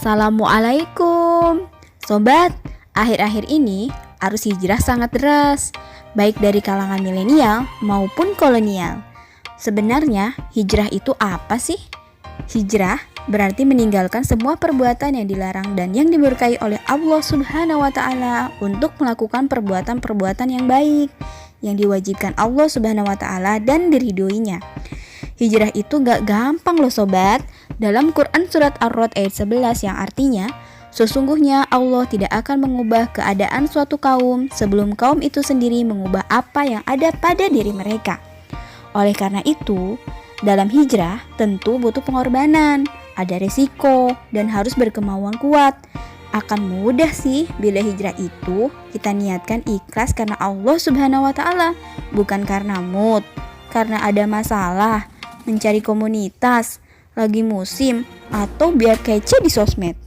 Assalamualaikum Sobat, akhir-akhir ini arus hijrah sangat deras, baik dari kalangan milenial maupun kolonial. Sebenarnya hijrah itu apa sih? Hijrah berarti meninggalkan semua perbuatan yang dilarang dan yang dimurkai oleh Allah Subhanahu wa Ta'ala untuk melakukan perbuatan-perbuatan yang baik yang diwajibkan Allah Subhanahu wa Ta'ala dan diridhoinya. Hijrah itu gak gampang loh sobat. Dalam Quran surat Ar-Ra'd ayat 11 yang artinya, sesungguhnya Allah tidak akan mengubah keadaan suatu kaum sebelum kaum itu sendiri mengubah apa yang ada pada diri mereka. Oleh karena itu, dalam hijrah tentu butuh pengorbanan, ada resiko, dan harus berkemauan kuat. Akan mudah sih bila hijrah itu kita niatkan ikhlas karena Allah Subhanahu wa Ta'ala, bukan karena mood, karena ada masalah, mencari komunitas, lagi musim, atau biar kece di sosmed.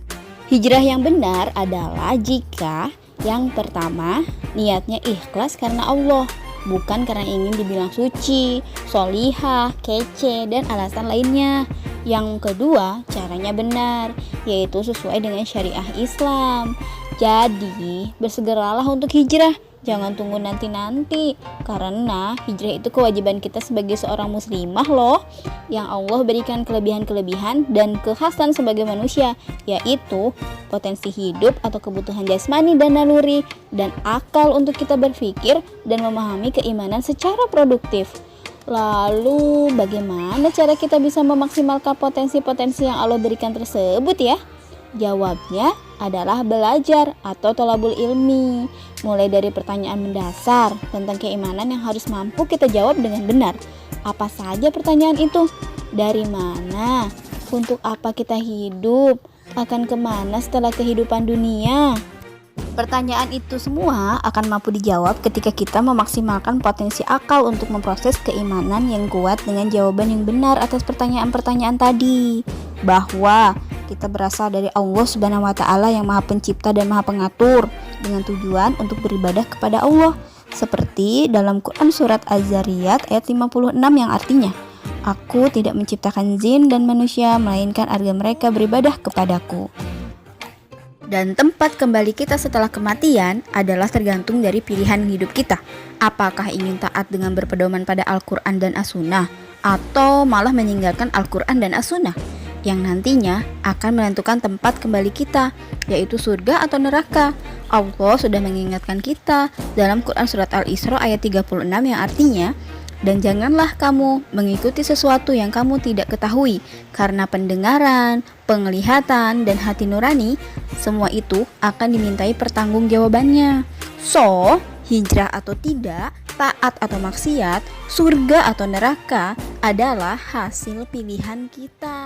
Hijrah yang benar adalah jika yang pertama niatnya ikhlas karena Allah, bukan karena ingin dibilang suci, solihah, kece, dan alasan lainnya. Yang kedua, caranya benar, yaitu sesuai dengan syariah Islam. Jadi, bersegeralah untuk hijrah. Jangan tunggu nanti-nanti, karena hijrah itu kewajiban kita sebagai seorang muslimah loh, yang Allah berikan kelebihan-kelebihan dan kekhasan sebagai manusia, yaitu potensi hidup atau kebutuhan jasmani dan naluri, dan akal untuk kita berpikir dan memahami keimanan secara produktif. Lalu bagaimana cara kita bisa memaksimalkan potensi-potensi yang Allah berikan tersebut ya? Jawabnya adalah belajar atau thalabul ilmi, mulai dari pertanyaan mendasar tentang keimanan yang harus mampu kita jawab dengan benar. Apa saja pertanyaan itu? Dari mana? Untuk apa kita hidup? Akan kemana setelah kehidupan dunia? Pertanyaan itu semua akan mampu dijawab ketika kita memaksimalkan potensi akal untuk memproses keimanan yang kuat dengan jawaban yang benar atas pertanyaan-pertanyaan tadi. Bahwa kita berasal dari Allah Subhanahu wa Ta'ala yang Maha Pencipta dan Maha Pengatur, dengan tujuan untuk beribadah kepada Allah, seperti dalam Quran surat Az-Zariyat ayat 56 yang artinya, Aku tidak menciptakan jin dan manusia melainkan agar mereka beribadah kepadaku. Dan tempat kembali kita setelah kematian adalah tergantung dari pilihan hidup kita. Apakah ingin taat dengan berpedoman pada Al-Quran dan As-Sunnah, atau malah meninggalkan Al-Quran dan As-Sunnah, yang nantinya akan menentukan tempat kembali kita, yaitu surga atau neraka. Allah sudah mengingatkan kita dalam Quran surat Al-Isra ayat 36 yang artinya, dan janganlah kamu mengikuti sesuatu yang kamu tidak ketahui, karena pendengaran, penglihatan, dan hati nurani, semua itu akan dimintai pertanggungjawabannya. So, hijrah atau tidak, taat atau maksiat, surga atau neraka adalah hasil pilihan kita.